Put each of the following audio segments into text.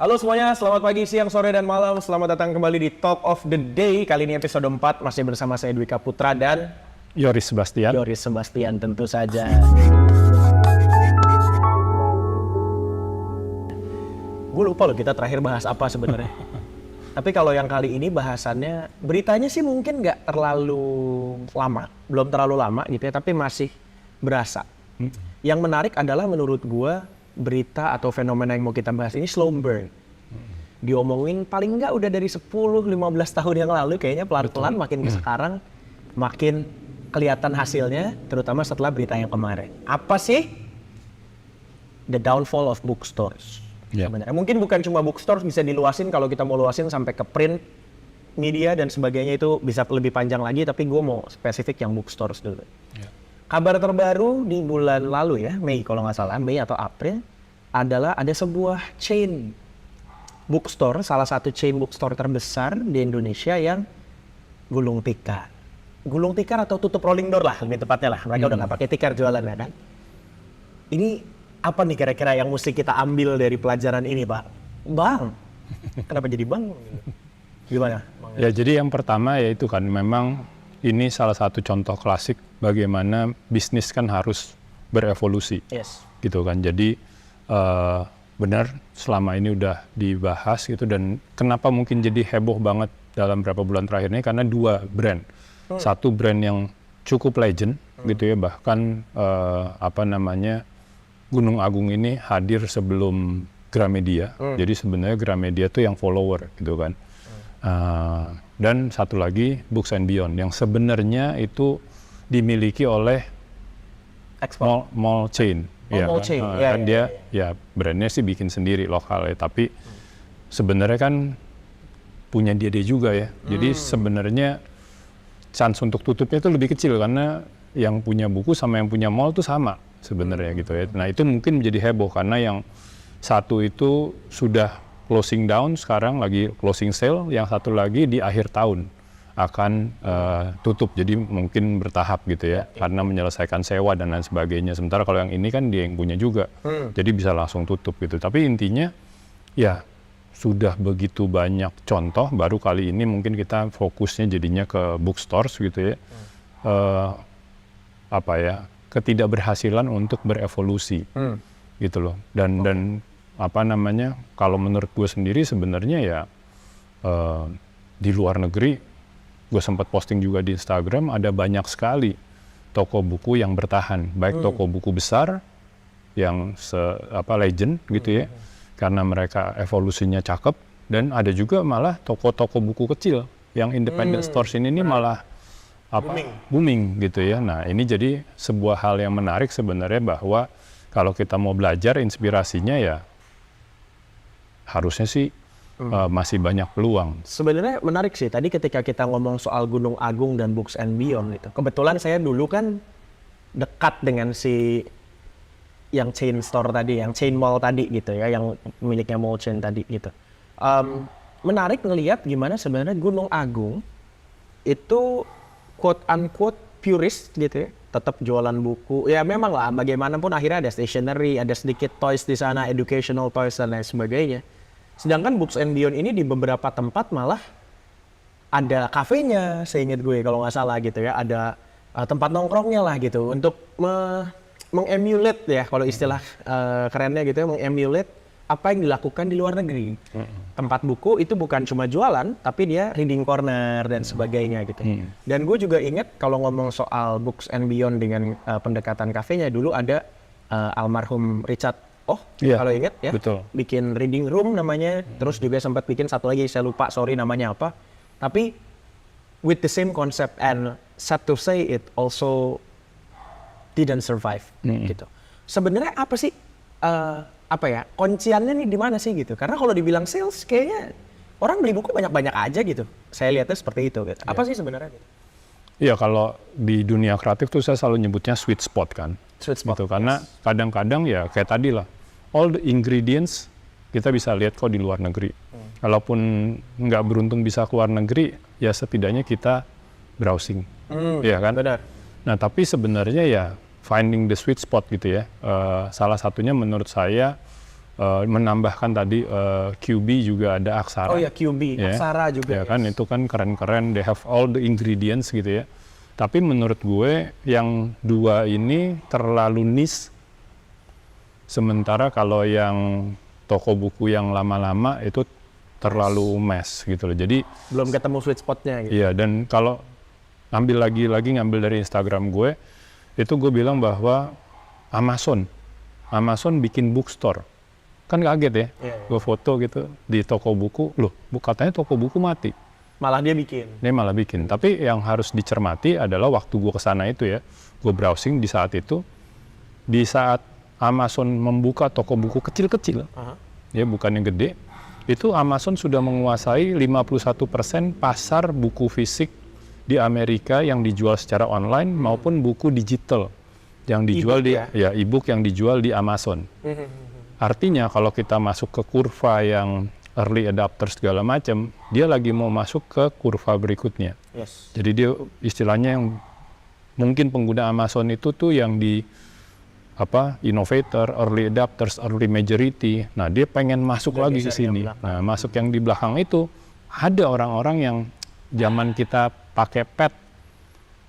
Halo semuanya, selamat pagi, siang, sore, dan malam. Selamat datang kembali di Talk of the Day. Kali ini episode 4, masih bersama saya Dwika Putra dan Yoris Sebastian tentu saja. Gue lupa loh kita terakhir bahas apa sebenarnya. Tapi kalau yang kali ini bahasannya, beritanya sih mungkin nggak terlalu lama. Belum terlalu lama gitu ya, tapi masih berasa. Yang menarik adalah menurut gue, berita atau fenomena yang mau kita bahas ini slow burn. Diomongin paling nggak udah dari 10-15 tahun yang lalu, kayaknya pelan-pelan makin ke sekarang makin kelihatan hasilnya, terutama setelah berita yang kemarin. Apa sih? The downfall of bookstores. Sebenarnya mungkin bukan cuma bookstores, bisa diluasin kalau kita mau luasin sampai ke print, media dan sebagainya, itu bisa lebih panjang lagi, tapi gue mau spesifik yang bookstores dulu. Kabar terbaru di bulan lalu ya, Mei kalau nggak salah, Mei atau April, adalah ada sebuah chain bookstore, salah satu chain bookstore terbesar di Indonesia yang gulung tikar. Gulung tikar atau tutup rolling door lah, lebih tepatnya lah. Mereka udah nggak pakai tikar jualan ya kan. Ini apa nih kira-kira yang mesti kita ambil dari pelajaran ini, Pak? Bang, kenapa jadi bang? Gimana? Ya, jadi yang pertama yaitu kan memang ini salah satu contoh klasik bagaimana bisnis kan harus berevolusi, gitu kan. Jadi benar selama ini udah dibahas gitu, dan kenapa mungkin jadi heboh banget dalam beberapa bulan terakhir ini karena dua brand. Satu brand yang cukup legend gitu ya, bahkan Gunung Agung ini hadir sebelum Gramedia. Jadi sebenarnya Gramedia tuh yang follower gitu kan. Dan satu lagi Books and Beyond yang sebenarnya itu dimiliki oleh mall chain. Mall chain. Kan dia ya brandnya sih bikin sendiri lokal ya, tapi sebenarnya kan punya dia juga ya. Jadi sebenarnya chance untuk tutupnya itu lebih kecil karena yang punya buku sama yang punya mall tuh sama sebenarnya gitu ya. Nah, itu mungkin menjadi heboh karena yang satu itu sudah closing down, sekarang lagi closing sale, yang satu lagi di akhir tahun akan tutup, jadi mungkin bertahap gitu ya, karena menyelesaikan sewa dan lain sebagainya. Sementara kalau yang ini kan dia yang punya juga, jadi bisa langsung tutup gitu. Tapi intinya ya sudah begitu banyak contoh, baru kali ini mungkin kita fokusnya jadinya ke bookstores gitu ya, ketidakberhasilan untuk berevolusi gitu loh. Dan kalau menurut gue sendiri sebenarnya ya di luar negeri, gue sempat posting juga di Instagram, ada banyak sekali toko buku yang bertahan, baik toko buku besar yang legend gitu ya, karena mereka evolusinya cakep, dan ada juga malah toko-toko buku kecil yang independent stores ini malah booming gitu ya. Nah, ini jadi sebuah hal yang menarik sebenarnya, bahwa kalau kita mau belajar inspirasinya ya harusnya sih masih banyak peluang. Sebenarnya menarik sih, tadi ketika kita ngomong soal Gunung Agung dan Books and Beyond itu, kebetulan saya dulu kan dekat dengan si yang chain store tadi, yang chain mall tadi gitu ya, yang miliknya mall chain tadi gitu. Menarik ngelihat gimana sebenarnya Gunung Agung itu quote unquote purist gitu ya, tetap jualan buku. Ya memang lah, bagaimanapun akhirnya ada stationery, ada sedikit toys di sana, educational toys dan lain sebagainya. Sedangkan Books and Beyond ini di beberapa tempat malah ada kafenya, seingat gue kalau nggak salah gitu ya, ada tempat nongkrongnya lah gitu, untuk mengemulate ya, kalau istilah kerennya gitu ya, mengemulate apa yang dilakukan di luar negeri. Tempat buku itu bukan cuma jualan, tapi dia reading corner dan sebagainya gitu. Dan gue juga ingat kalau ngomong soal Books and Beyond dengan pendekatan kafenya, dulu ada almarhum Richard kalau ingat ya, bikin reading room namanya, terus juga sempat bikin satu lagi, saya lupa namanya apa. Tapi with the same concept, and sad to say it also didn't survive gitu. Sebenarnya apa sih kunciannya nih di mana sih gitu? Karena kalau dibilang sales kayaknya orang beli buku banyak-banyak aja gitu. Saya lihatnya seperti itu gitu. Apa sih sebenarnya gitu? Iya, kalau di dunia kreatif tuh saya selalu nyebutnya sweet spot kan. Sweet spot. Gitu, karena kadang-kadang ya kayak tadi lah, all the ingredients kita bisa lihat kok di luar negeri. Kalaupun nggak beruntung bisa keluar negeri, ya setidaknya kita browsing, ya kan? Benar. Nah, tapi sebenarnya ya finding the sweet spot gitu ya. Salah satunya menurut saya menambahkan tadi QB juga ada Aksara. Oh ya, QB, Ya. Aksara juga. Ya kan, itu kan keren-keren, they have all the ingredients gitu ya. Tapi menurut gue yang dua ini terlalu niche. Sementara kalau yang toko buku yang lama-lama itu terlalu mass gitu loh. Jadi Belum ketemu sweet spotnya gitu. iya, dan kalau ngambil dari Instagram gue, itu gue bilang bahwa Amazon bikin bookstore. Kan kaget ya, Iya. gue foto gitu di toko buku, loh katanya toko buku mati. Malah dia bikin. Dia malah bikin. Tapi yang harus dicermati adalah waktu gue kesana itu ya, gue browsing di saat itu, di saat Amazon membuka toko buku kecil-kecil, ya bukan yang gede, itu Amazon sudah menguasai 51% pasar buku fisik di Amerika yang dijual secara online maupun buku digital yang dijual E-book e-book yang dijual di Amazon. Artinya kalau kita masuk ke kurva yang early adopter segala macam, dia lagi mau masuk ke kurva berikutnya. Yes. Jadi dia istilahnya yang mungkin pengguna Amazon itu tuh yang di innovator, early adopters, early majority. Nah, dia pengen masuk lagi ke sini. Nah, masuk yang di belakang itu ada orang-orang yang zaman kita pakai pet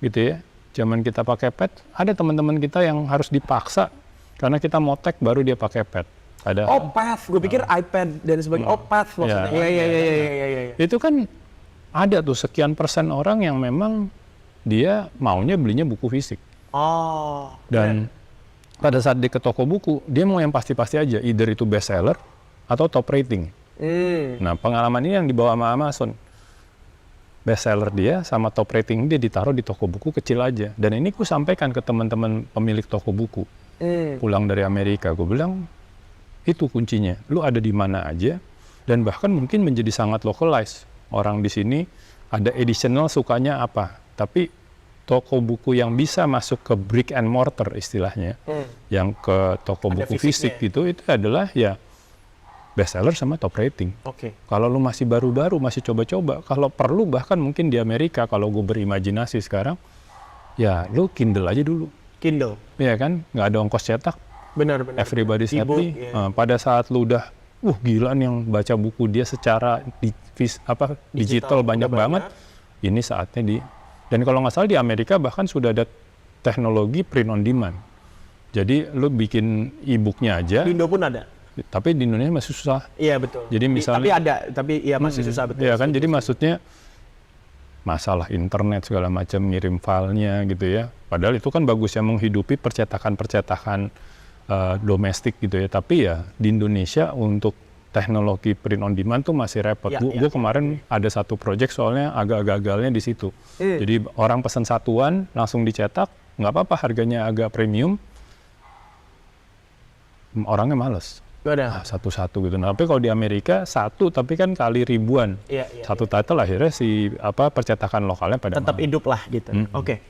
gitu ya. Zaman kita pakai pet, ada teman-teman kita yang harus dipaksa karena kita mau tag baru dia pakai pet. Ada Path. Gue pikir iPad dan sebagainya. Path maksudnya. Iya. Itu kan ada tuh sekian persen orang yang memang dia maunya belinya buku fisik. Dan pada saat dia ke toko buku, dia mau yang pasti-pasti aja, either itu bestseller atau top rating. Nah, pengalaman ini yang dibawa sama Amazon. Bestseller dia sama top rating dia ditaruh di toko buku kecil aja. Dan ini ku sampaikan ke teman-teman pemilik toko buku. Pulang dari Amerika, gue bilang, itu kuncinya. Lu ada di mana aja, dan bahkan mungkin menjadi sangat localized. Orang di sini ada additional sukanya apa. Tapi toko buku yang bisa masuk ke brick and mortar istilahnya, yang ke toko ada buku fisik gitu, itu adalah ya bestseller sama top rating. Kalau lu masih baru-baru, masih coba-coba, kalau perlu bahkan mungkin di Amerika, kalau gue berimajinasi sekarang, ya lu Kindle aja dulu. Kindle. Iya kan, nggak ada ongkos cetak. Benar. Everybody's E-book, happy. yeah. Pada saat lu udah, gila nih yang baca buku dia secara digital banyak banget. Ini saatnya dan kalau nggak salah di Amerika bahkan sudah ada teknologi print on demand. Jadi lu bikin e-booknya aja. Di Indo pun ada. Tapi di Indonesia masih susah. Iya betul. Jadi misalnya. Tapi ya masih susah betul. Iya kan, jadi maksudnya masalah internet segala macam ngirim filenya gitu ya. Padahal itu kan bagus ya menghidupi percetakan domestik gitu ya. Tapi ya di Indonesia untuk teknologi print on demand tuh masih repot. Gue kemarin ada satu project soalnya agak gagalnya di situ. Jadi orang pesan satuan langsung dicetak, nggak apa-apa harganya agak premium. Orangnya males. Satu-satu gitu. Nah, tapi kalau di Amerika satu tapi kan kali ribuan. Satu title akhirnya percetakan lokalnya pada tetap hidup lah gitu. Oke.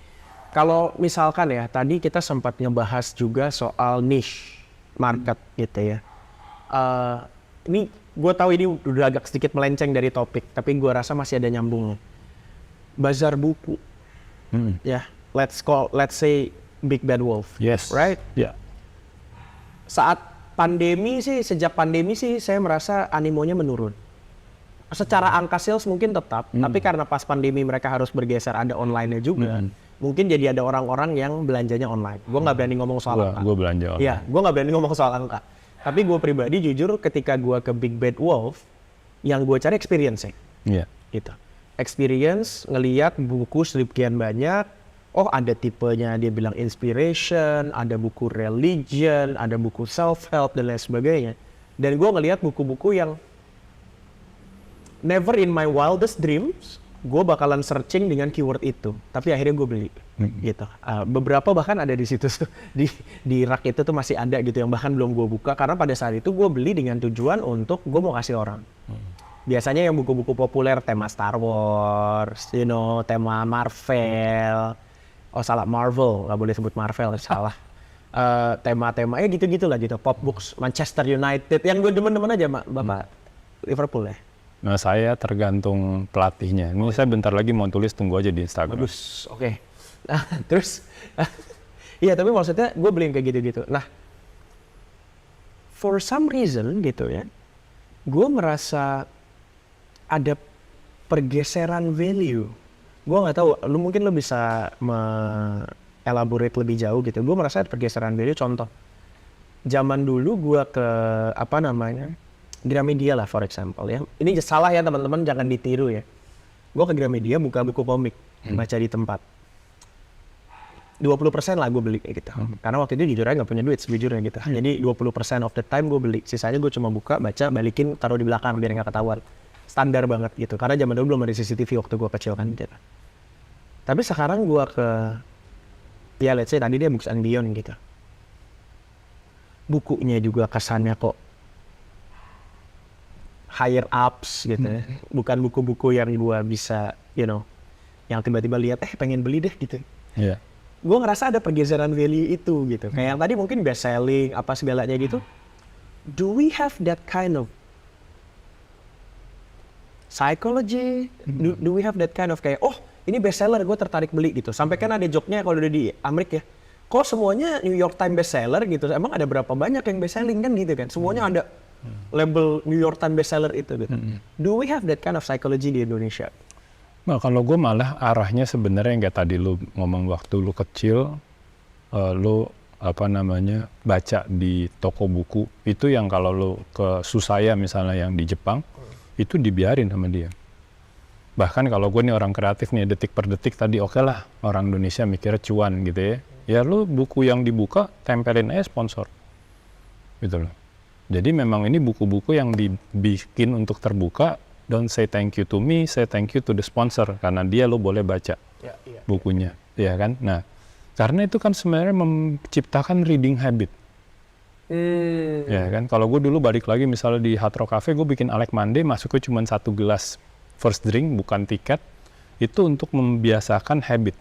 Kalau misalkan ya tadi kita sempat ngebahas juga soal niche market gitu ya. Ini gue tahu ini udah agak sedikit melenceng dari topik, tapi gue rasa masih ada nyambungnya. Bazar buku, ya, let's say Big Bad Wolf, yes, right? Yeah. Sejak pandemi sih saya merasa animonya menurun. Secara angka sales mungkin tetap, tapi karena pas pandemi mereka harus bergeser ada online-nya juga. Mungkin jadi ada orang-orang yang belanjanya online. Gue nggak berani ngomong soal angka. Gue belanja online. Iya, gue nggak berani ngomong soal angka. Tapi gue pribadi jujur ketika gue ke Big Bad Wolf, yang gue cari experience-nya. Iya. Gitu. Experience, ngelihat buku sedemikian banyak, ada tipenya dia bilang inspiration, ada buku religion, ada buku self-help, dan lain sebagainya. Dan gue ngelihat buku-buku yang never in my wildest dreams, gue bakalan searching dengan keyword itu. Tapi akhirnya gue beli. Gitu. Beberapa bahkan ada di situ di rak itu tuh masih ada gitu yang bahkan belum gue buka karena pada saat itu gue beli dengan tujuan untuk gue mau kasih orang. Biasanya yang buku-buku populer tema Star Wars, tema Marvel. Marvel, nggak boleh sebut Marvel, salah. Tema-tema gitu-gitu lah gitu. Pop books, Manchester United, yang gue demen-demen aja Bapak Liverpool ya. Nah, saya tergantung pelatihnya. Ini saya bentar lagi mau tulis, tunggu aja di Instagram. Bagus, oke. Nah, terus, iya tapi maksudnya gue beli yang kayak gitu-gitu. Nah, for some reason gitu ya, gue merasa ada pergeseran value. Gue nggak tahu, lu bisa elaborate lebih jauh gitu. Gue merasa ada pergeseran value. Contoh, zaman dulu gue ke Gramedia lah for example ya. Ini salah ya teman-teman, jangan ditiru ya. Gue ke Gramedia buka buku komik, baca di tempat. 20% lah gue beli kayak gitu. Karena waktu itu jujur aja gak punya duit sejujurnya gitu. Jadi 20% of the time gue beli. Sisanya gue cuma buka, baca, balikin, taruh di belakang biar gak ketahuan. Standar banget gitu. Karena zaman dulu belum ada CCTV waktu gue kecil kan gitu. Tapi sekarang gue ke, ya let's say tadi dia Books and Beyond gitu. Bukunya juga kesannya kok higher ups gitu ya. Bukan buku-buku yang gue bisa, yang tiba-tiba lihat, pengen beli deh gitu. Iya. Gue ngerasa ada pergeseran value itu gitu. Kayak yang tadi mungkin best selling, apa segalanya gitu. Do we have that kind of psychology? Do we have that kind of kayak, oh ini best seller, gue tertarik beli gitu. Sampai kan ada joke-nya kalau udah di Amerika ya. Kok semuanya New York Times best seller gitu? Emang ada berapa banyak yang best selling kan gitu kan? Semuanya ada label New York Times best seller itu gitu. Do we have that kind of psychology di Indonesia? Nah, kalau gue malah arahnya sebenarnya yang kayak tadi lu ngomong waktu lu kecil, lu baca di toko buku, itu yang kalau lu ke Susaya misalnya yang di Jepang, itu dibiarin sama dia. Bahkan kalau gue nih orang kreatif nih, detik per detik tadi oke lah, orang Indonesia mikirnya cuan gitu ya. Ya lu buku yang dibuka, tempelin aja sponsor. Gitu loh. Jadi memang ini buku-buku yang dibikin untuk terbuka. Don't say thank you to me, say thank you to the sponsor. Karena dia lo boleh baca bukunya. Ya kan? Nah, karena itu kan sebenarnya menciptakan reading habit. Ya kan? Kalau gue dulu balik lagi misalnya di Hard Rock Cafe, gue bikin Alec Monday, masuknya cuma 1 gelas first drink, bukan tiket. Itu untuk membiasakan habit.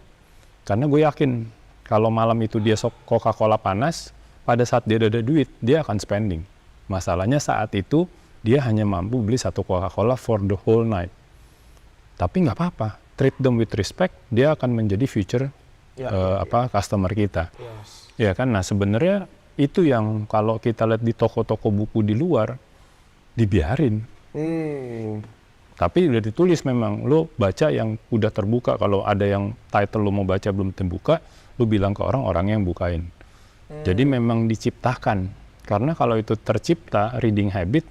Karena gue yakin, kalau malam itu dia Coca-Cola panas, pada saat dia ada duit, dia akan spending. Masalahnya saat itu, dia hanya mampu beli 1 Coca-Cola for the whole night. Tapi nggak apa-apa, treat them with respect, dia akan menjadi future customer kita. Ya kan, nah sebenarnya itu yang kalau kita lihat di toko-toko buku di luar, dibiarin. Tapi udah ditulis memang, lo baca yang udah terbuka, kalau ada yang title lo mau baca belum terbuka, lo bilang ke orang yang bukain. Jadi memang diciptakan, karena kalau itu tercipta, reading habit,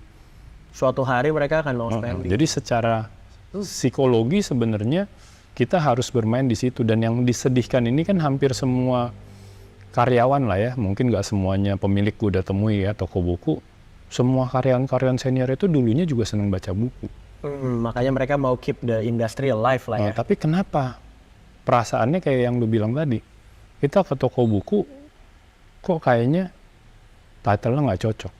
suatu hari mereka akan mau spending. Jadi secara psikologi sebenarnya kita harus bermain di situ. Dan yang disedihkan ini kan hampir semua karyawan lah ya, mungkin nggak semuanya pemilik gue udah temui ya toko buku. Semua karyawan-karyawan senior itu dulunya juga senang baca buku. Makanya mereka mau keep the industry alive lah ya. Tapi kenapa perasaannya kayak yang lu bilang tadi? Kita ke toko buku, kok kayaknya title-nya nggak cocok.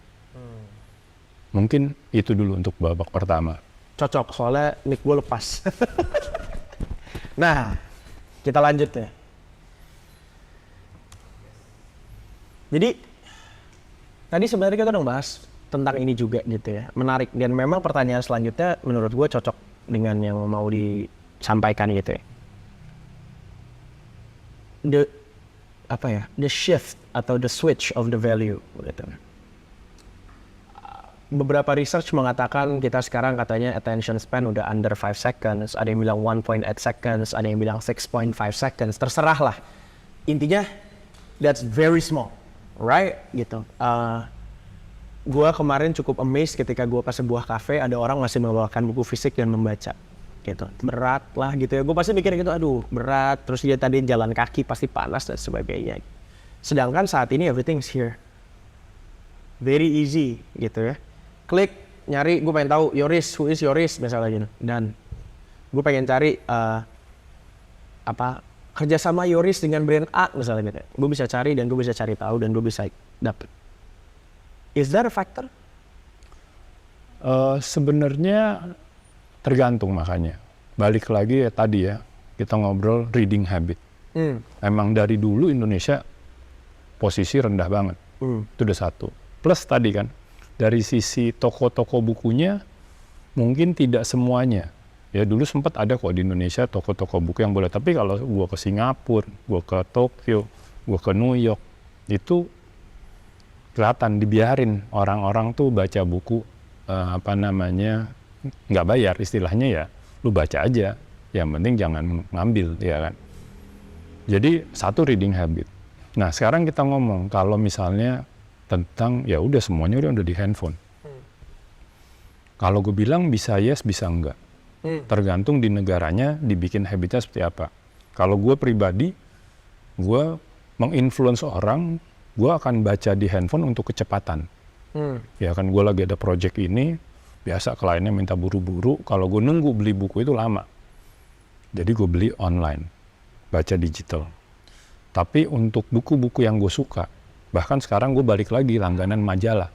Mungkin itu dulu untuk babak pertama. Cocok, soalnya mic gue lepas. Nah, kita lanjut ya. Jadi, tadi sebenarnya kita udah bahas tentang ini juga gitu ya. Menarik, dan memang pertanyaan selanjutnya menurut gue cocok dengan yang mau disampaikan gitu ya. The shift atau the switch of the value gitu. Beberapa research mengatakan kita sekarang katanya attention span udah under 5 seconds, ada yang bilang 1.8 seconds, ada yang bilang 6.5 seconds, terserah lah. Intinya, that's very small, right? Gitu. Gua kemarin cukup amazed ketika gua ke sebuah cafe, ada orang masih membawakan buku fisik dan membaca. Gitu. Berat lah gitu ya. Gue pasti mikir gitu, aduh berat, terus dia tadi jalan kaki pasti panas dan sebagainya. Sedangkan saat ini everything's here. Very easy gitu ya. Klik, nyari, gue pengen tahu Yoris, who is Yoris misalnya gitu. Dan gue pengen cari kerjasama Yoris dengan brand A misalnya gitu. Gue bisa cari dan gue bisa cari tahu dan gue bisa dapet. Is that a factor? Sebenarnya tergantung, makanya. Balik lagi ya tadi ya, kita ngobrol reading habit. Emang dari dulu Indonesia posisi rendah banget. Itu udah satu. Plus tadi kan, dari sisi toko-toko bukunya, mungkin tidak semuanya. Ya dulu sempat ada kok di Indonesia toko-toko buku yang boleh. Tapi kalau gue ke Singapura, gue ke Tokyo, gue ke New York, itu kelihatan dibiarin orang-orang tuh baca buku nggak bayar istilahnya ya, lu baca aja, yang penting jangan ngambil ya kan. Jadi satu reading habit. Nah sekarang kita ngomong kalau misalnya tentang ya udah semuanya udah di handphone. Kalau gue bilang bisa yes bisa enggak, tergantung di negaranya dibikin habitnya seperti apa. Kalau gue pribadi, gue menginfluence orang, gue akan baca di handphone untuk kecepatan. Ya kan gue lagi ada project ini, biasa kliennya minta buru-buru, kalau gue nunggu beli buku itu lama. Jadi gue beli online, baca digital. Tapi untuk buku-buku yang gue suka, bahkan sekarang gue balik lagi langganan majalah.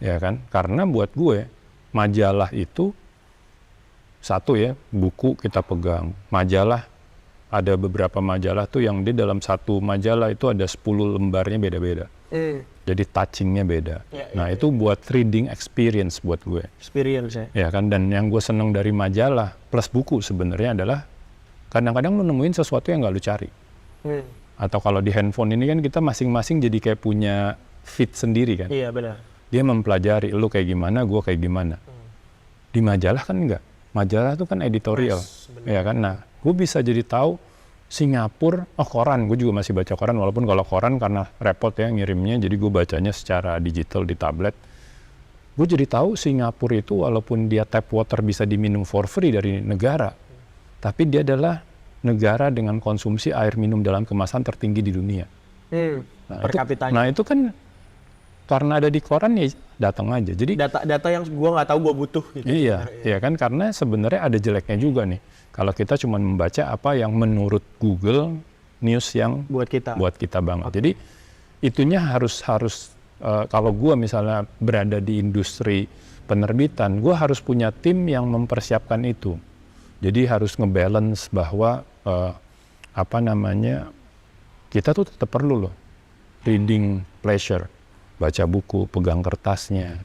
Ya kan, karena buat gue, majalah itu, satu ya, buku kita pegang. Majalah, ada beberapa majalah tuh yang di dalam satu majalah itu ada 10 lembarnya beda-beda. Jadi touchingnya beda. Nah itu buat reading experience buat gue. Experience ya. Ya kan, dan yang gue seneng dari majalah plus buku sebenarnya adalah kadang-kadang lu nemuin sesuatu yang gak lu cari. Atau kalau di handphone ini kan kita masing-masing jadi kayak punya feed sendiri kan. Iya benar. Dia mempelajari lu kayak gimana, gue kayak gimana. Di majalah kan enggak. Majalah itu kan editorial. Ya kan, nah gue bisa jadi tahu Singapura, koran, gue juga masih baca koran, walaupun kalau koran karena repot ya ngirimnya, jadi gue bacanya secara digital di tablet. Gue jadi tahu Singapura itu walaupun dia tap water bisa diminum for free dari negara, tapi dia adalah negara dengan konsumsi air minum dalam kemasan tertinggi di dunia. Per kapitanya. Nah itu kan karena ada di koran ya datang aja. Jadi data yang gue nggak tahu gue butuh. Gitu, iya, iya kan, karena sebenarnya ada jeleknya juga nih. Kalau kita cuma membaca apa yang menurut Google News yang buat kita banget. Jadi itunya harus kalau gue misalnya berada di industri penerbitan, gue harus punya tim yang mempersiapkan itu. Jadi harus ngebalance bahwa kita tuh tetap perlu loh reading pleasure, baca buku, pegang kertasnya.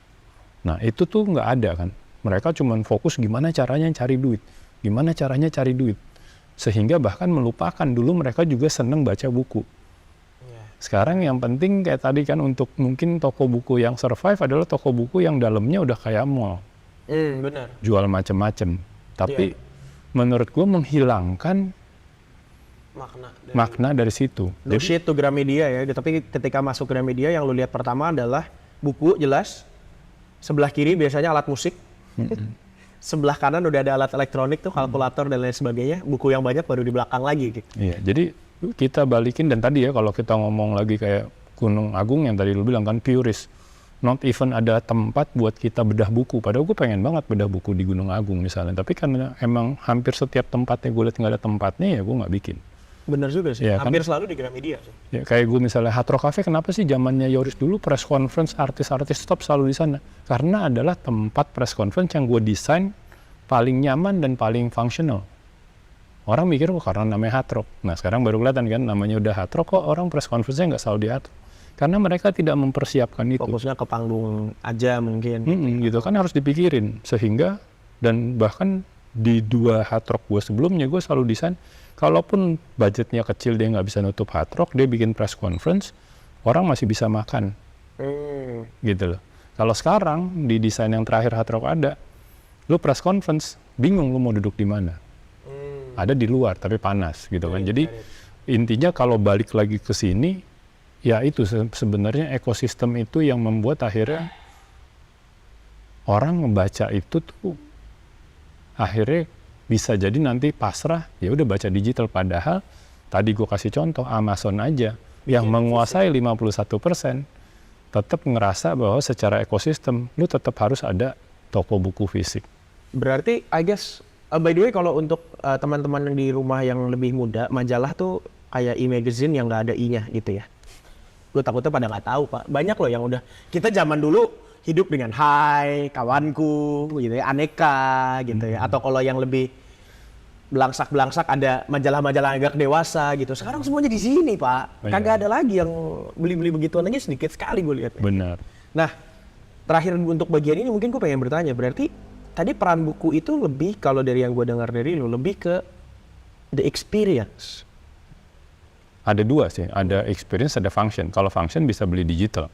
Nah itu tuh nggak ada kan. Mereka cuma fokus gimana caranya cari duit. Gimana caranya cari duit. Sehingga bahkan melupakan dulu mereka juga seneng baca buku. Sekarang yang penting kayak tadi kan untuk mungkin toko buku yang survive adalah toko buku yang dalamnya udah kayak mall. Benar. Jual macem-macem. Tapi menurut gue menghilangkan makna dari situ. No shit to Gramedia ya. Tapi ketika masuk Gramedia yang lu lihat pertama adalah buku jelas. Sebelah kiri biasanya alat musik. Sebelah kanan udah ada alat elektronik tuh, kalkulator dan lain sebagainya. Buku yang banyak baru di belakang lagi gitu. Iya, jadi kita balikin, dan tadi ya kalau kita ngomong lagi kayak Gunung Agung yang tadi lu bilang kan purist. Not even ada tempat buat kita bedah buku. Padahal gue pengen banget bedah buku di Gunung Agung misalnya. Tapi karena emang hampir setiap tempatnya gue lihat nggak ada tempatnya, ya gue nggak bikin. Bener juga sih, ya, hampir kan? Selalu di Gramedia sih. Ya, kayak gue misalnya Hard Rock Cafe, kenapa sih zamannya Yoris dulu press conference artis-artis top selalu di sana? Karena adalah tempat press conference yang gue desain paling nyaman dan paling fungsional. Orang mikir karena namanya Hard Rock. Nah sekarang baru kelihatan kan namanya udah Hard Rock, kok orang press conference-nya nggak selalu di Hard Rock. Karena mereka tidak mempersiapkan itu. Fokusnya ke panggung aja mungkin. Gitu kan harus dipikirin. Sehingga, dan bahkan di 2 Hard Rock gue sebelumnya, gue selalu desain, kalaupun budgetnya kecil dia nggak bisa nutup Hard Rock, dia bikin press conference, orang masih bisa makan. Gitu loh. Kalau sekarang di desain yang terakhir Hard Rock ada, lu press conference, bingung lu mau duduk di mana. Ada di luar tapi panas gitu kan. Jadi intinya kalau balik lagi ke sini, ya itu sebenarnya ekosistem itu yang membuat akhirnya orang membaca itu tuh akhirnya bisa jadi nanti pasrah, ya udah baca digital. Padahal tadi gue kasih contoh Amazon aja yang menguasai 51%, tetap ngerasa bahwa secara ekosistem lu tetap harus ada toko buku fisik. Berarti I guess by the way kalau untuk teman-teman di rumah yang lebih muda, majalah tuh kayak e-magazine yang nggak ada i-nya gitu ya. Gue takutnya pada nggak tahu Pak. Banyak loh yang udah, kita zaman dulu hidup dengan Hai, kawanku gitu ya, Aneka gitu ya. Atau kalau yang lebih belangsak-belangsak ada majalah-majalah agak dewasa gitu. Sekarang semuanya di sini Pak. Kagak ada lagi yang beli-beli begituan, aja sedikit sekali gue lihat. Benar. Nah, terakhir untuk bagian ini mungkin gue pengen bertanya, berarti tadi peran buku itu lebih, kalau dari yang gue dengar dari lu, lebih ke the experience. Ada 2 sih, ada experience, ada function. Kalau function bisa beli digital.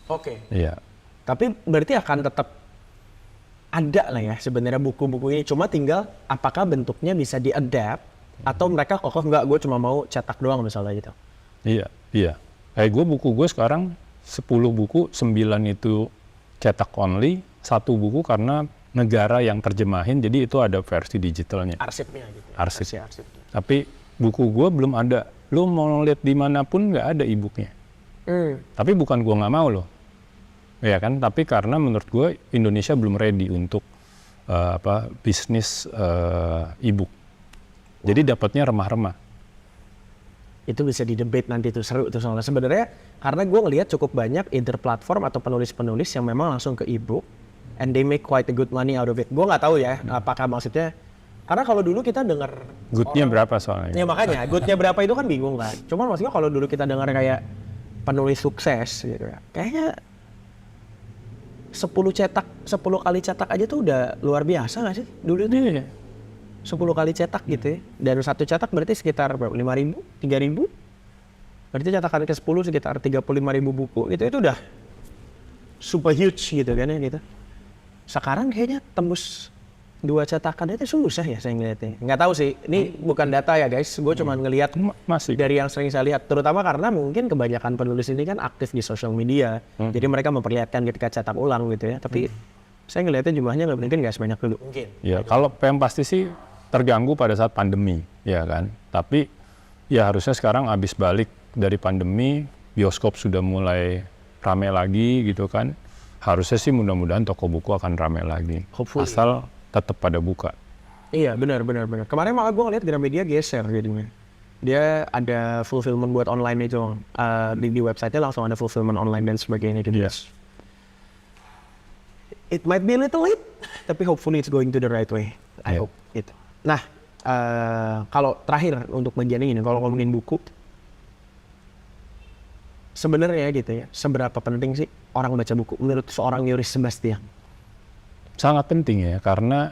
Oke. Iya. Tapi berarti akan tetap ada lah ya sebenarnya buku-buku ini. Cuma tinggal apakah bentuknya bisa diadapt atau mereka kokoh nggak, gue cuma mau cetak doang misalnya gitu. Iya, iya. Kayak buku gue sekarang 10 buku, 9 itu cetak only, 1 buku karena negara yang terjemahin, jadi itu ada versi digitalnya. Arsipnya gitu. Arsip. Arsip. Tapi buku gue belum ada. Lu mau lihat dimanapun nggak ada e-booknya. Tapi bukan gue nggak mau loh. Ya kan, tapi karena menurut gue Indonesia belum ready untuk bisnis e-book. Jadi dapatnya remah-remah. Itu bisa di-debate nanti tuh, seru tuh soalnya. Sebenarnya karena gue ngelihat cukup banyak either platform atau penulis-penulis yang memang langsung ke e-book and they make quite a good money out of it. Gue nggak tahu ya apakah maksudnya, karena kalau dulu kita dengar Good-nya berapa soalnya? ya makanya good-nya berapa itu kan bingung kan. Cuman maksudnya kalau dulu kita dengar kayak penulis sukses gitu ya, kayaknya 10 kali cetak aja tuh udah luar biasa nggak sih dulu itu? Iya. 10 kali cetak gitu ya. Dan satu cetak berarti sekitar 5.000, 3.000. Berarti cetakan ke-10 sekitar 35.000 buku. Itu udah super huge gitu kan ya gitu. Sekarang kayaknya tembus 2 cetakan itu susah ya saya ngeliatnya. Nggak tahu sih, ini bukan data ya guys. Gue cuma ngelihat Masih. dari yang sering saya lihat. Terutama karena mungkin kebanyakan penulis ini kan aktif di sosial media. Jadi mereka memperlihatkan ketika cetak ulang gitu ya. Tapi saya ngelihatnya jumlahnya nggak sebanyak dulu. Mungkin. Ya, kalau yang pasti sih terganggu pada saat pandemi, ya kan. Tapi ya harusnya sekarang habis balik dari pandemi, bioskop sudah mulai rame lagi gitu kan. Harusnya sih mudah-mudahan toko buku akan rame lagi. Hopefully. Asal tetap pada buka. Iya benar. Kemarin malah gue ngeliat Gramedia geser jadinya. Dia ada fulfillment buat online itu. Di website-nya langsung ada fulfillment online dan sebagainya gitu. Yes. It might be a little late, tapi hopefully it's going to the right way. I Yeah. hope gitu. Nah, kalau terakhir untuk bagian ini, kalau ngomongin buku, sebenarnya gitu ya, seberapa penting sih orang baca buku menurut seorang Yoris Sebastian? Sangat penting ya, karena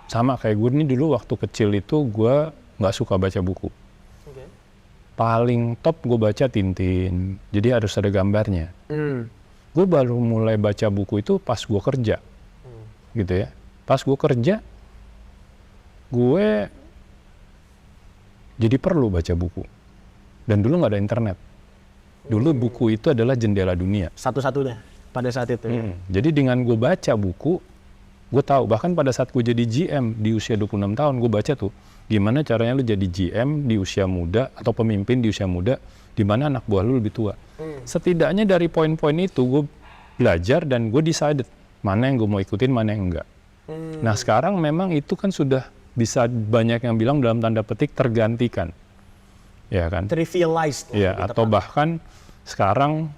sama kayak gue nih dulu waktu kecil itu gue nggak suka baca buku. Paling top gue baca Tintin, jadi harus ada gambarnya. Gue baru mulai baca buku itu pas gue kerja, gitu ya. Pas gue kerja, gue jadi perlu baca buku. Dan dulu nggak ada internet. Dulu buku itu adalah jendela dunia. Satu-satunya pada saat itu ya. Jadi dengan gue baca buku, gue tahu, bahkan pada saat gue jadi GM di usia 26 tahun, gue baca tuh, gimana caranya lu jadi GM di usia muda, atau pemimpin di usia muda, di mana anak buah lu lebih tua. Setidaknya dari poin-poin itu, gue belajar dan gue decided, mana yang gue mau ikutin, mana yang enggak. Nah sekarang memang itu kan sudah bisa banyak yang bilang dalam tanda petik tergantikan. Ya kan? Trivialized. Ya, atau bahkan sekarang,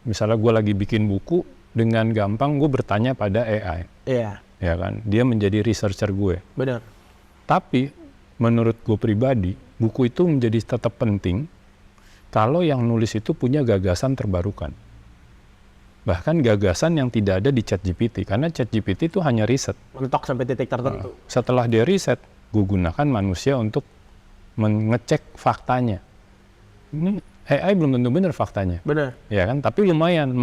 misalnya gue lagi bikin buku, dengan gampang gue bertanya pada AI. Iya. Ya kan? Dia menjadi researcher gue. Benar. Tapi menurut gue pribadi, buku itu menjadi tetap penting kalau yang nulis itu punya gagasan terbarukan. Bahkan gagasan yang tidak ada di ChatGPT, karena ChatGPT itu hanya riset. Mentok sampai titik tertentu. Setelah dia riset, gue gunakan manusia untuk mengecek faktanya. Ini AI belum tentu benar faktanya. Benar. Ya kan? Tapi lumayan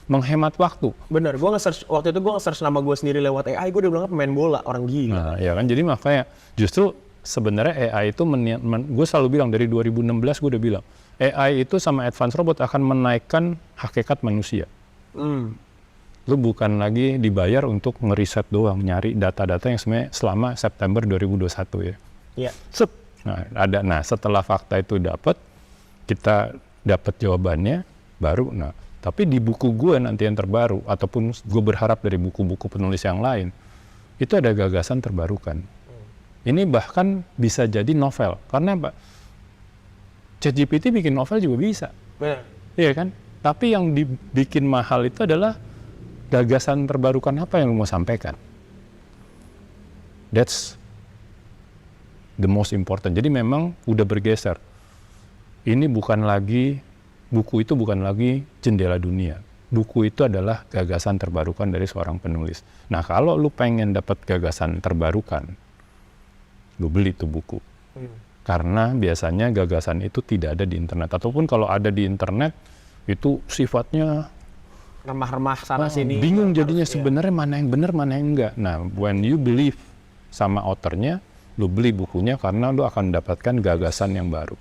menghemat waktu. Benar. Waktu itu gue nge-search nama gue sendiri lewat AI, gue udah bilang pemain bola, orang gila. Nah, ya kan? Jadi makanya justru sebenarnya AI itu gue selalu bilang dari 2016 gue udah bilang AI itu sama advanced robot akan menaikkan hakikat manusia. Lu bukan lagi dibayar untuk ngeriset doang, nyari data-data yang sebenarnya selama September 2021 ya. Iya. Nah, setelah fakta itu dapat, kita dapat jawabannya baru. Nah, tapi di buku gue nanti yang terbaru, ataupun gue berharap dari buku-buku penulis yang lain, itu ada gagasan terbarukan. Ini bahkan bisa jadi novel. Karena apa? ChatGPT bikin novel juga bisa. Benar. Iya kan? Tapi yang dibikin mahal itu adalah gagasan terbarukan apa yang lu mau sampaikan. That's the most important. Jadi memang udah bergeser. Ini bukan lagi, buku itu bukan lagi jendela dunia. Buku itu adalah gagasan terbarukan dari seorang penulis. Nah, kalau lu pengen dapat gagasan terbarukan, lu beli tuh buku. Karena biasanya gagasan itu tidak ada di internet. Ataupun kalau ada di internet, itu sifatnya remah-remah sana sini. bingung jadinya Harus, sebenarnya mana yang benar mana yang enggak. Nah, when you believe sama authornya, lu beli bukunya karena lu akan mendapatkan gagasan yang baru.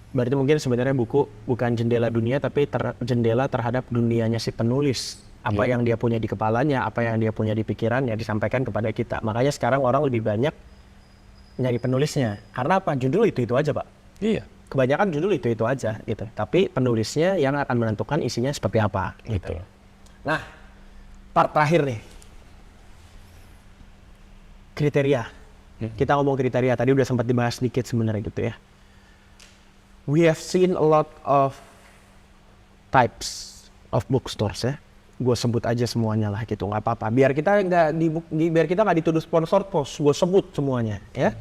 Berarti mungkin sebenarnya buku bukan jendela dunia, tapi jendela terhadap dunianya si penulis. Apa yang dia punya di kepalanya, apa yang dia punya di pikirannya disampaikan kepada kita. Makanya sekarang orang lebih banyak nyari penulisnya. Karena apa? Judul itu aja, Pak. Iya. Kebanyakan judul itu aja gitu. Tapi penulisnya yang akan menentukan isinya seperti apa gitu. Betul. Nah, part terakhir nih. Kriteria. Kita ngomong kriteria, tadi udah sempat dibahas sedikit sebenarnya gitu ya. We have seen a lot of types of bookstores ya. Gue sebut aja semuanya lah gitu, nggak apa-apa. Biar kita nggak dituduh sponsor post, gue sebut semuanya ya.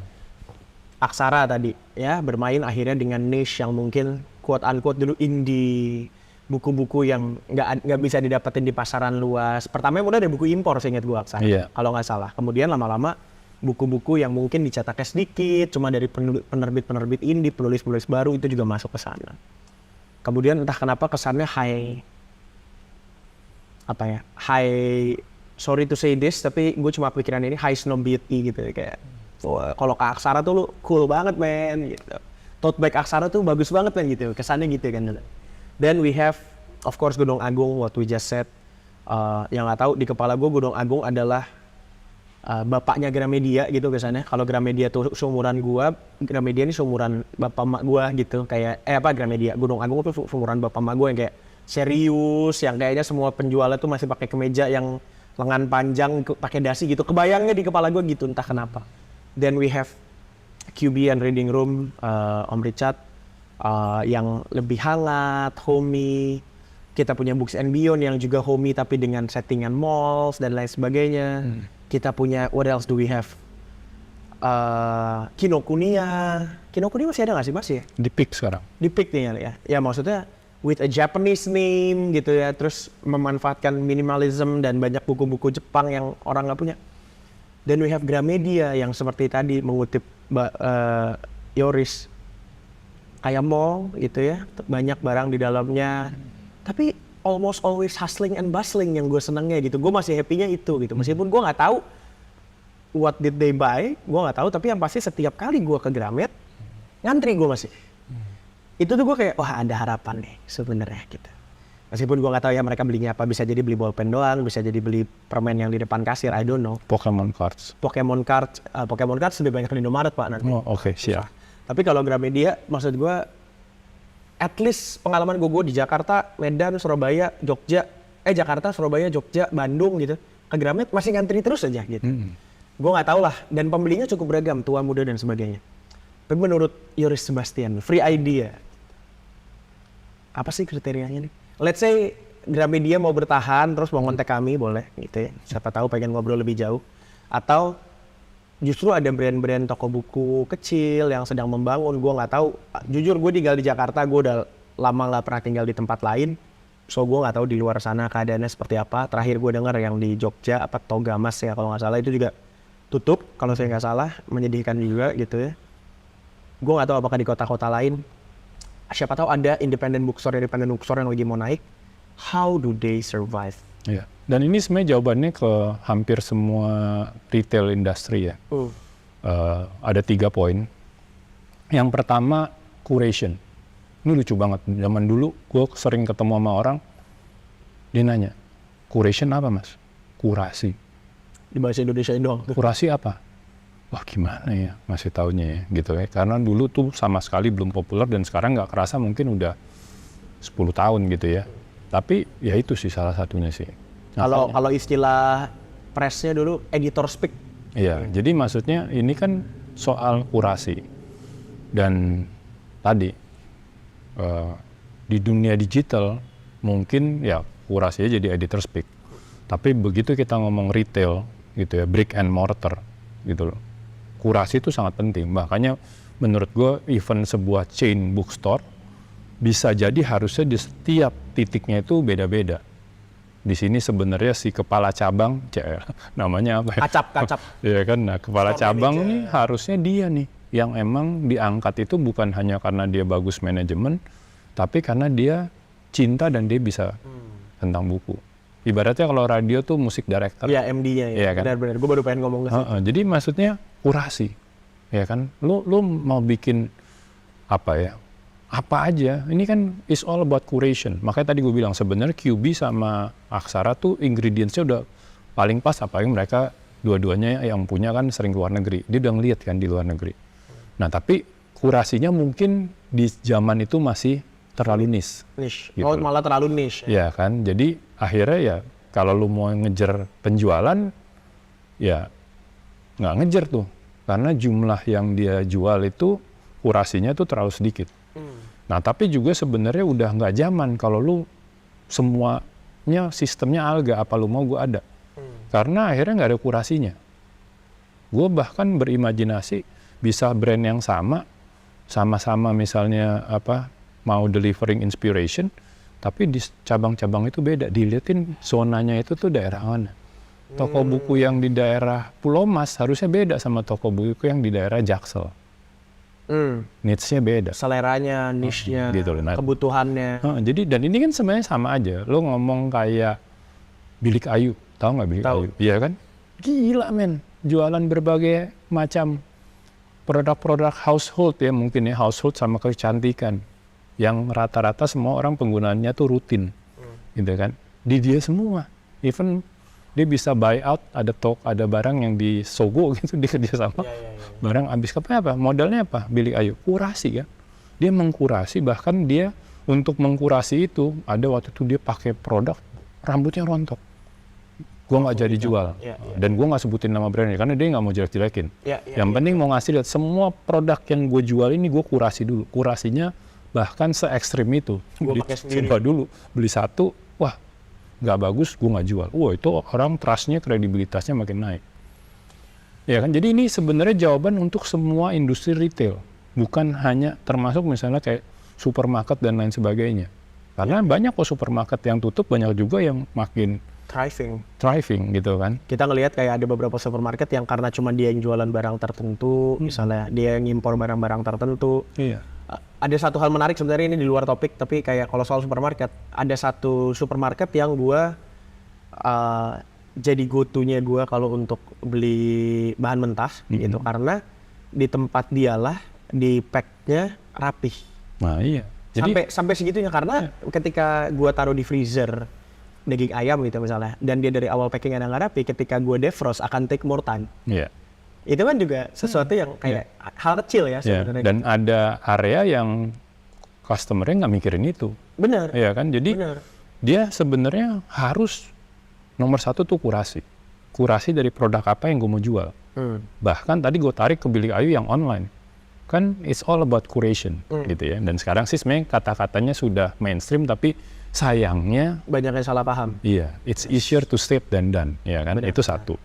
Aksara tadi ya, bermain akhirnya dengan niche yang mungkin quote unquote dulu indie, buku-buku yang nggak bisa didapetin di pasaran luas. Pertama mulai dari buku impor, seingat gue Aksara, kalau nggak salah. Kemudian lama-lama buku-buku yang mungkin dicetaknya sedikit, cuma dari penerbit-penerbit indie, penulis-penulis baru itu juga masuk ke sana. Kemudian entah kenapa kesannya high, sorry to say this, tapi gue cuma pikiran ini high snobity gitu ya, kayak kalau ke Aksara tuh lu cool banget men gitu. Tote bag Aksara tuh bagus banget men gitu, kesannya gitu kan. Then we have of course Gunung Agung, what we just said. Yang nggak tahu di kepala gue Gunung Agung adalah bapaknya Gramedia gitu kesannya. Kalau Gramedia tuh seumuran gua, Gramedia ini seumuran bapak mak gua gitu. Kayak Gramedia, Gunung Agung tuh seumuran bapak mak gua yang kayak serius, yang kayaknya semua penjualnya tuh masih pakai kemeja yang lengan panjang, pakai dasi gitu. Kebayangnya di kepala gua gitu, entah kenapa. Then we have QB and Reading Room, Om Richard, yang lebih hangat, homey. Kita punya Books and Beyond yang juga homey tapi dengan settingan malls dan lain sebagainya. Kita punya, what else do we have? Kinokuniya. Kinokuniya masih ada nggak sih Mas ya? Di pick sekarang. Di pick nih ya. Ya maksudnya with a Japanese name gitu ya. Terus memanfaatkan minimalism dan banyak buku-buku Jepang yang orang nggak punya. Dan we have Gramedia yang seperti tadi mengutip Yoris. Kayak mall gitu ya. Banyak barang di dalamnya. Tapi almost always hustling and bustling yang gue senengnya gitu. Gue masih happy-nya itu gitu. Meskipun gue nggak tahu what did they buy, gue nggak tahu. Tapi yang pasti setiap kali gue ke Gramet, ngantri gue masih. Itu tuh gue kayak, wah ada harapan nih sebenarnya gitu. Meskipun gue nggak tahu ya mereka belinya apa. Bisa jadi beli bolpen doang, bisa jadi beli permen yang di depan kasir, I don't know. Pokemon cards. Pokemon cards lebih banyak di Indomaret Pak nanti. Oh oke, siap. Tapi kalau Gramedia, maksud gue, at least pengalaman gue di Jakarta, Medan, Surabaya, Jogja, Jakarta, Surabaya, Jogja, Bandung gitu, ke Gramet masih ngantri terus aja gitu. Gue nggak tahu lah, dan pembelinya cukup beragam, tua, muda dan sebagainya. Tapi menurut Yoris Sebastian, free idea, apa sih kriterianya nih? Let's say Gramedia mau bertahan, terus mau ngontek kami boleh gitu ya. Siapa tahu pengen ngobrol lebih jauh. Atau justru ada brand-brand toko buku kecil yang sedang membangun, gue nggak tahu. Jujur gue tinggal di Jakarta, gue udah lama nggak pernah tinggal di tempat lain, so gue nggak tahu di luar sana keadaannya seperti apa. Terakhir gue dengar yang di Jogja, Togamas ya kalau nggak salah, itu juga tutup kalau saya nggak salah, menyedihkan juga gitu ya. Gue nggak tahu apakah di kota-kota lain, siapa tahu ada independent bookstore yang lagi mau naik. How do they survive? Iya. Dan ini sebenarnya jawabannya ke hampir semua retail industry ya. Ada 3 poin. Yang pertama, curation. Ini lucu banget. Zaman dulu gue sering ketemu sama orang, dia nanya, curation apa mas? Kurasi. Di bahasa Indonesia doang. Kurasi apa? Wah gimana ya masih taunya ya gitu ya. Karena dulu tuh sama sekali belum populer dan sekarang nggak kerasa mungkin udah 10 tahun gitu ya. Tapi ya itu sih salah satunya sih. Kalau istilah pressnya dulu editor speak. Iya, jadi maksudnya ini kan soal kurasi. Dan tadi di dunia digital mungkin ya kurasinya jadi editor speak. Tapi begitu kita ngomong retail gitu ya, brick and mortar gitu loh. Kurasi itu sangat penting. Makanya menurut gue even sebuah chain bookstore bisa jadi harusnya di setiap titiknya itu beda-beda. Di sini sebenarnya si kepala cabang, namanya apa ya? Kacap. Iya kan, nah kepala cabang nih harusnya dia nih yang emang diangkat itu bukan hanya karena dia bagus manajemen, tapi karena dia cinta dan dia bisa tentang buku. Ibaratnya kalau radio tuh musik director. Iya, MD-nya ya. Iya kan? Benar-benar. Gue baru pengen ngomong ke situ. Jadi maksudnya kurasi, ya kan? Lu mau bikin apa ya? Apa aja? Ini kan is all about curation. Makanya tadi gue bilang sebenarnya QB sama Aksara tuh ingredients-nya udah paling pas. Apalagi mereka dua-duanya yang punya kan sering ke luar negeri. Dia udah ngeliat kan di luar negeri. Nah tapi kurasinya mungkin di zaman itu masih terlalu niche. Niche. Gitu. Oh, malah terlalu niche. Ya kan, jadi akhirnya ya kalau lu mau ngejar penjualan, ya nggak ngejar tuh. Karena jumlah yang dia jual itu, kurasinya tuh terlalu sedikit. Nah tapi juga sebenarnya udah nggak zaman kalau lu semuanya sistemnya alga, apa lu mau gue ada. Karena akhirnya nggak ada kurasinya. Gue bahkan berimajinasi bisa brand yang sama-sama misalnya mau delivering inspiration, tapi di cabang-cabang itu beda. Dilihatin zonanya itu tuh daerah mana. Toko buku yang di daerah Pulau Mas harusnya beda sama toko buku yang di daerah Jaksel. Needs-nya beda. Seleranya, niche-nya, gitu loh. Nah, kebutuhannya. Jadi dan ini kan sebenarnya sama aja. Lo ngomong kayak Bilik Ayu, tahu nggak Bilik Ayu? Iya kan? Gila men, jualan berbagai macam produk-produk household ya, mungkin ya household sama kecantikan. Yang rata-rata semua orang penggunaannya tuh rutin, gitu kan? Di dia semua, even dia bisa buy out, ada barang yang di Sogo gitu dia kerja sama, barang habis apa? Modalnya apa? Bilik Ayu, kurasi kan? Dia mengkurasi, bahkan dia untuk mengkurasi itu ada waktu itu dia pakai produk rambutnya rontok, gue nggak jadi jual, dan gue nggak sebutin nama brandnya karena dia nggak mau jelek-jelekin. Yang penting mau ngasih lihat semua produk yang gue jual ini gue kurasi dulu, kurasinya bahkan se-ekstrim itu. Gue pakai sendiri. Coba dulu beli satu, wah nggak bagus, gue nggak jual. Wah itu orang trust-nya, kredibilitasnya makin naik. Ya kan, jadi ini sebenarnya jawaban untuk semua industri retail, bukan hanya termasuk misalnya kayak supermarket dan lain sebagainya. Karena banyak kok supermarket yang tutup, banyak juga yang makin thriving gitu kan. Kita ngelihat kayak ada beberapa supermarket yang karena cuma dia yang jualan barang tertentu, misalnya dia yang impor barang-barang tertentu. Iya. Ada satu hal menarik sebenarnya, ini di luar topik, tapi kayak kalau soal supermarket, ada satu supermarket yang gue jadi go-to-nya gue kalau untuk beli bahan mentah gitu, karena di tempat dialah di pack-nya rapih. Nah iya. Jadi Sampai segitunya, karena ketika gue taruh di freezer daging ayam gitu misalnya, dan dia dari awal packing ada nggak rapi, ketika gue defrost akan take more time. Iya. Itu kan juga sesuatu yang kayak hal kecil ya sebenarnya. Dan ada area yang customer-nya nggak mikirin itu. Benar. Iya kan, jadi dia sebenarnya harus nomor satu tuh kurasi. Kurasi dari produk apa yang gue mau jual. Bahkan tadi gue tarik ke Bilik Ayu yang online. Kan it's all about curation gitu ya. Dan sekarang sih sebenarnya kata-katanya sudah mainstream, tapi sayangnya banyak yang salah paham. Iya, it's easier to say than done, ya kan? Itu satu.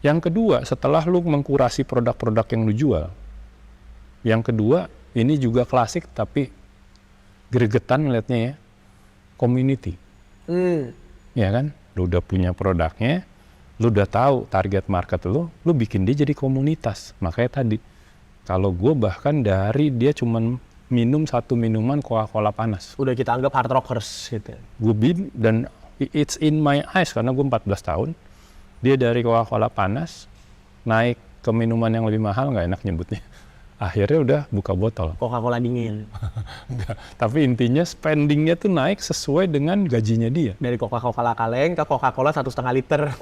Yang kedua, setelah lu mengkurasi produk-produk yang lu jual, yang kedua, ini juga klasik tapi gregetan ngeliatnya ya, community. Ya kan? Lu udah punya produknya, lu udah tahu target market lu bikin dia jadi komunitas. Makanya tadi, kalau gue bahkan dari dia cuman minum satu minuman Coca-Cola panas. Udah kita anggap hard rockers gitu. Gue dan it's in my eyes karena gue 14 tahun. Dia dari Coca-Cola panas naik ke minuman yang lebih mahal, nggak enak nyebutnya. Akhirnya udah buka botol. Coca-Cola dingin. Tapi intinya spendingnya tuh naik sesuai dengan gajinya dia. Dari Coca-Cola kaleng ke Coca-Cola 1,5 liter.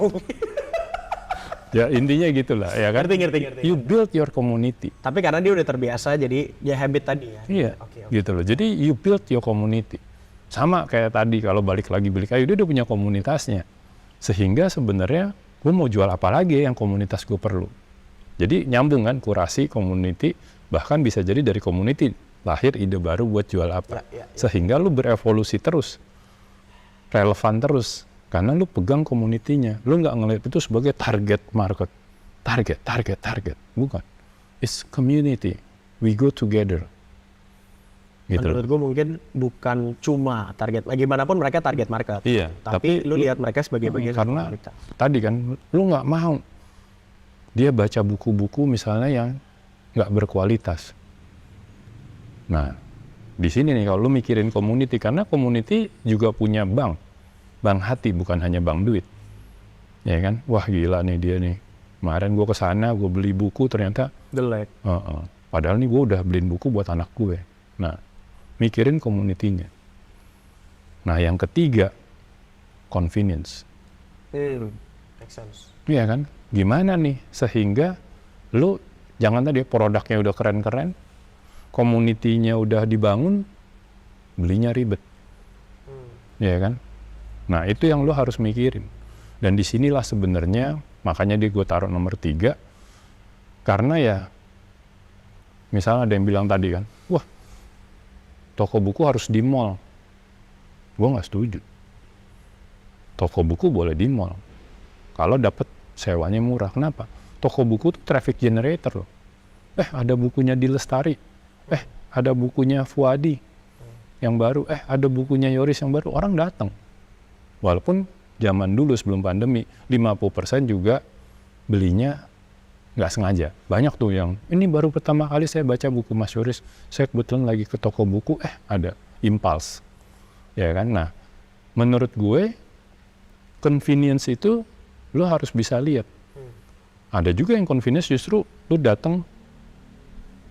Ya intinya gitulah ya kan. Ngerti. You build your community. Tapi karena dia udah terbiasa, jadi ya habit tadi ya. Iya, gitu loh. Jadi you build your community. Sama kayak tadi kalau balik lagi Bilik Ayu, dia udah punya komunitasnya. Sehingga sebenarnya gue mau jual apa lagi yang komunitas gue perlu. Jadi nyambung kan, kurasi, community, bahkan bisa jadi dari community lahir ide baru buat jual apa. Sehingga lu berevolusi terus, relevan terus. Karena lu pegang komunitinya, lu nggak ngelihat itu sebagai target market. Target. Bukan. It's community. We go together. Gitu. Menurut gue mungkin bukan cuma target, bagaimanapun mereka target market. Iya. Tapi lu lihat mereka sebagai bagian karena komunitas. tadi kan, lu nggak mau dia baca buku-buku misalnya yang nggak berkualitas. Nah, di sini nih kalau lu mikirin community, karena community juga punya bank hati, bukan hanya bank duit. Ya kan? Wah gila nih dia nih. Kemarin gue kesana, gue beli buku ternyata Jelek. padahal nih gue udah beliin buku buat anak gue. Nah, mikirin community-nya. Nah, yang ketiga, convenience. Make sense. Iya kan? Gimana nih sehingga lu jangan tadi produknya udah keren-keren, community-nya udah dibangun, belinya ribet. Iya kan? Nah, itu yang lu harus mikirin. Dan disinilah sebenarnya, makanya gue taruh nomor 3, karena ya, misalnya ada yang bilang tadi kan, wah, toko buku harus di mall. Gue nggak setuju. Toko buku boleh di mall. Kalau dapat sewanya murah. Kenapa? Toko buku tuh traffic generator loh. Ada bukunya di Lestari. Ada bukunya Fuadi yang baru. Ada bukunya Yoris yang baru. Orang datang. Walaupun zaman dulu sebelum pandemi, 50% juga belinya nggak sengaja. Banyak tuh yang, ini baru pertama kali saya baca buku Mas Yoris. Saya kebetulan lagi ke toko buku, ada Impulse. Ya kan? Nah, menurut gue, convenience itu lo harus bisa lihat. Ada juga yang convenience justru lo datang,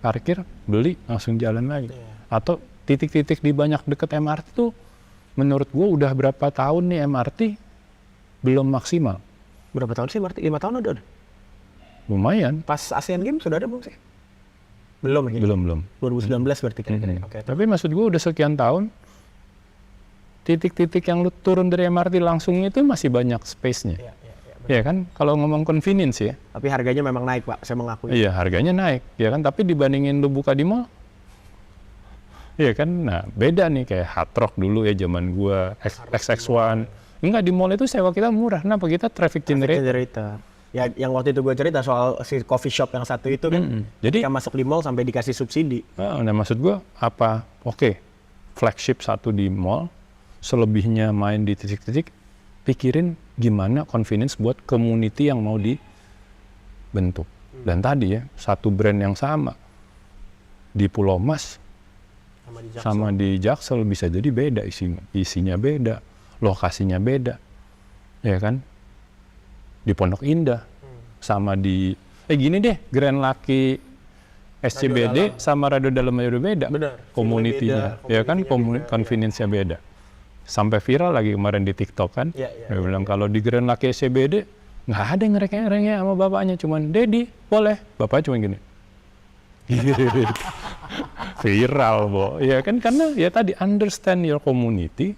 parkir, beli, langsung jalan lagi. Atau titik-titik di banyak deket MRT tuh, menurut gue udah berapa tahun nih MRT belum maksimal. Berapa tahun sih berarti? 5 tahun udah? Lumayan. Pas Asian Games sudah ada belum sih? Belum ya? Belum. 2019 berarti kira-kira. Oke. Tapi maksud gue udah sekian tahun, titik-titik yang lu turun dari MRT langsung itu masih banyak space-nya. Iya kan? Kalau ngomong convenience ya. Tapi harganya memang naik, Pak. Saya mengakui. Iya, harganya naik. Ya kan? Tapi dibandingin lu buka di mall, iya kan? Nah, beda nih kayak Hard Rock dulu ya zaman gua, XX1. Enggak, di mall itu sewa kita murah. Kenapa? Kita traffic generator. Ya, yang waktu itu gue cerita soal si coffee shop yang satu itu kan. Jadi, kita masuk di mall sampai dikasih subsidi. nah maksud gua apa? Oke, flagship satu di mall, selebihnya main di titik-titik, pikirin gimana convenience buat community yang mau dibentuk. Dan tadi ya, satu brand yang sama di Pulau Mas sama di Jaksel bisa jadi beda isinya beda, lokasinya beda, ya kan? Di Pondok Indah sama di gini deh, Grand Lucky SCBD sama Radio Dalam udah beda. Benar. Community-nya, ya kan? Convenience-nya beda. Sampai viral lagi kemarin di TikTok kan. Dia bilang kalau di Grand Lucky SCBD nggak ada yang ngerengek-ngerengek sama bapaknya, cuman Dedi boleh, bapaknya cuma gini. Viral, Bo. Ya kan, karena ya tadi understand your community.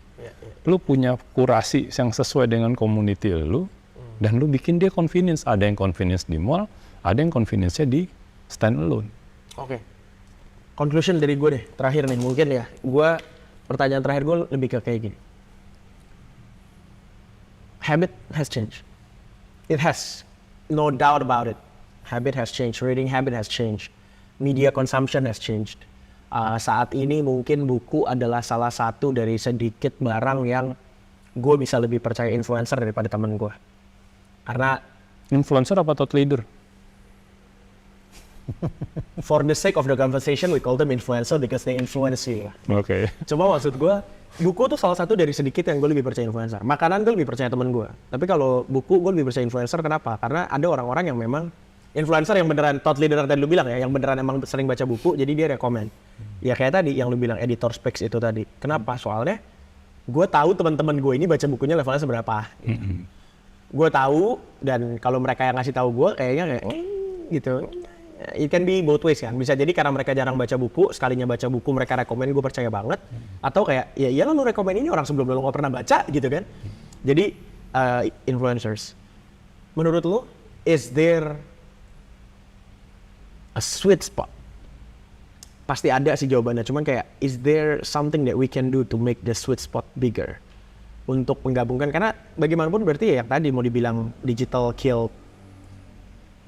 Lu punya kurasi yang sesuai dengan community lu, dan lu bikin dia convenience. Ada yang convenience di mall, ada yang convenience-nya di stand alone. Oke. Conclusion dari gue deh, terakhir nih mungkin ya. Pertanyaan terakhir gue lebih ke kayak gini. Habit has changed. It has. No doubt about it. Habit has changed. Reading habit has changed. Media consumption has changed. Saat ini mungkin buku adalah salah satu dari sedikit barang yang gue bisa lebih percaya influencer daripada temen gue. Karena influencer apa thought leader? For the sake of the conversation, we call them influencer because they influence you. Oke. Cuma maksud gue, buku tuh salah satu dari sedikit yang gue lebih percaya influencer. Makanan gue lebih percaya temen gue. Tapi kalau buku gue lebih percaya influencer, kenapa? Karena ada orang-orang yang memang influencer yang beneran thought leader tadi lu bilang ya, yang beneran emang sering baca buku, jadi dia rekomen. Ya kayak tadi yang lu bilang editor specs itu tadi. Kenapa? Soalnya gue tahu teman-teman gue ini baca bukunya levelnya seberapa. Gue tahu, dan kalau mereka yang ngasih tahu gue kayaknya kayak gitu. It can be both ways kan. Bisa jadi karena mereka jarang baca buku, sekalinya baca buku mereka rekomen, gue percaya banget. Atau kayak, ya iyalah lu rekomen ini orang sebelum lu gak pernah baca gitu kan. Jadi, influencers. Menurut lu, is there a sweet spot? Pasti ada sih jawabannya, cuman kayak, is there something that we can do to make the sweet spot bigger? Untuk menggabungkan, karena bagaimanapun berarti ya yang tadi mau dibilang digital kill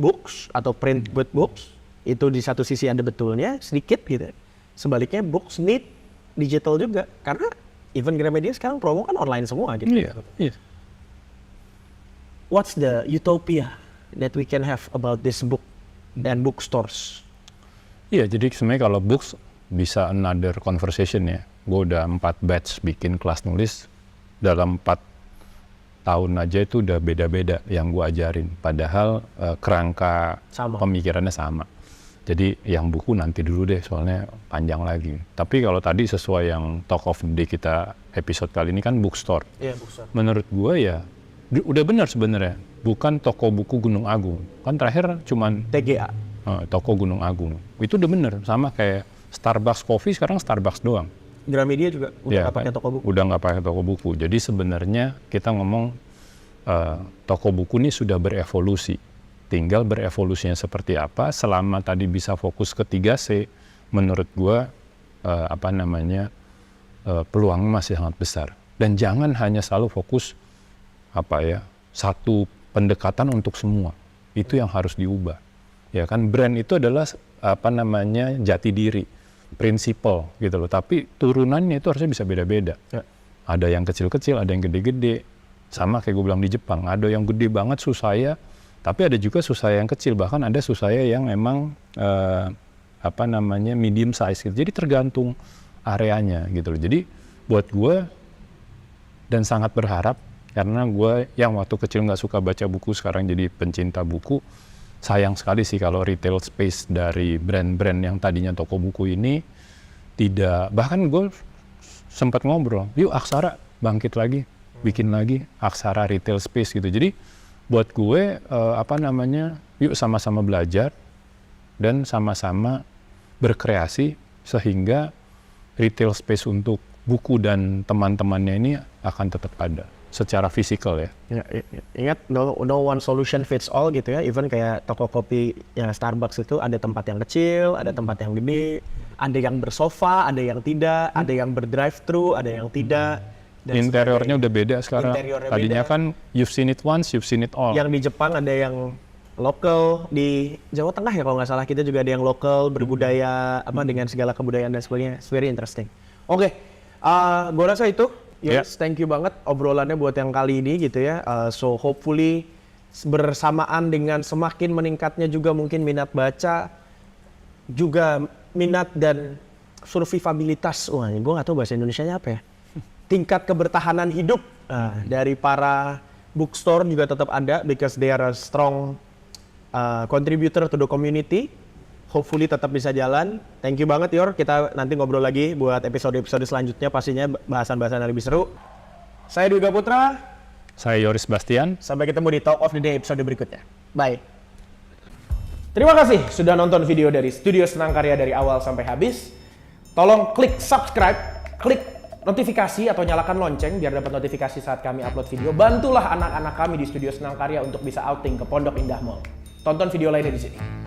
books atau print with books, itu di satu sisi ada betulnya sedikit gitu. Sebaliknya books need digital juga, karena even Gramedia sekarang promo kan online semua gitu. Iya. What's the utopia that we can have about this book dan bookstores? Iya, jadi sebenarnya kalau books bisa another conversation ya. Gue udah 4 batch bikin kelas nulis, dalam 4 tahun aja itu udah beda-beda yang gue ajarin. Padahal kerangka Sama. pemikirannya sama. Jadi yang buku nanti dulu deh, soalnya panjang lagi. Tapi kalau tadi sesuai yang talk of the day kita episode kali ini kan bookstore. Iya, bookstore. Menurut gue ya udah benar sebenarnya. Bukan toko buku Gunung Agung. Kan terakhir cuman TGA. toko Gunung Agung. Itu udah bener, sama kayak Starbucks Coffee sekarang Starbucks doang. Gramedia juga udah Ya, nggak pakai toko buku. Udah nggak pakai toko buku. Jadi sebenarnya kita ngomong toko buku ini sudah berevolusi. Tinggal berevolusinya seperti apa. Selama tadi bisa fokus ke 3C, menurut gua peluangnya masih sangat besar. Dan jangan hanya selalu fokus satu pendekatan untuk semua. Itu yang harus diubah. Ya kan, brand itu adalah jati diri, prinsipal gitu loh. Tapi turunannya itu harusnya bisa beda-beda. Ya. Ada yang kecil-kecil, ada yang gede-gede. Sama kayak gue bilang di Jepang, ada yang gede banget susaya, tapi ada juga susaya yang kecil. Bahkan ada susaya yang emang medium size gitu. Jadi tergantung areanya gitu loh. Jadi buat gue, dan sangat berharap, karena gue yang waktu kecil nggak suka baca buku, sekarang jadi pencinta buku. Sayang sekali sih kalau retail space dari brand-brand yang tadinya toko buku ini tidak, bahkan gue sempat ngobrol, yuk Aksara bangkit lagi, bikin lagi Aksara retail space gitu. Jadi buat gue yuk sama-sama belajar dan sama-sama berkreasi sehingga retail space untuk buku dan teman-temannya ini akan tetap ada secara fisikal ya. Ingat, no one solution fits all gitu ya. Even kayak toko kopi yang Starbucks itu ada tempat yang kecil, ada tempat yang gede, ada yang bersofa, ada yang tidak, ada yang berdrive-thru, ada yang tidak. Dan interiornya udah beda sekarang. Tadinya beda. kan you've seen it once, you've seen it all. Yang di Jepang ada yang lokal, di Jawa Tengah ya kalau nggak salah, kita juga ada yang lokal, berbudaya, dengan segala kebudayaan dan sebagainya. It's very interesting. Oke, gue rasa itu. Yes, thank you banget obrolannya buat yang kali ini gitu ya. So hopefully bersamaan dengan semakin meningkatnya juga mungkin minat baca, juga minat dan survivabilitas. Wah, gue nggak tahu bahasa Indonesianya apa ya. Tingkat kebertahanan hidup dari para bookstore juga tetap ada, because they are a strong contributor to the community. Hopefully tetap bisa jalan. Thank you banget Yor, kita nanti ngobrol lagi buat episode-episode selanjutnya, pastinya bahasan-bahasan yang lebih seru. Saya Duga Putra. Saya Yoris Bastian. Sampai ketemu di Talk of the Day episode berikutnya. Bye. Terima kasih sudah nonton video dari Studio Senang Karya dari awal sampai habis. Tolong klik subscribe, klik notifikasi atau nyalakan lonceng biar dapat notifikasi saat kami upload video. Bantulah anak-anak kami di Studio Senang Karya untuk bisa outing ke Pondok Indah Mall. Tonton video lainnya di sini.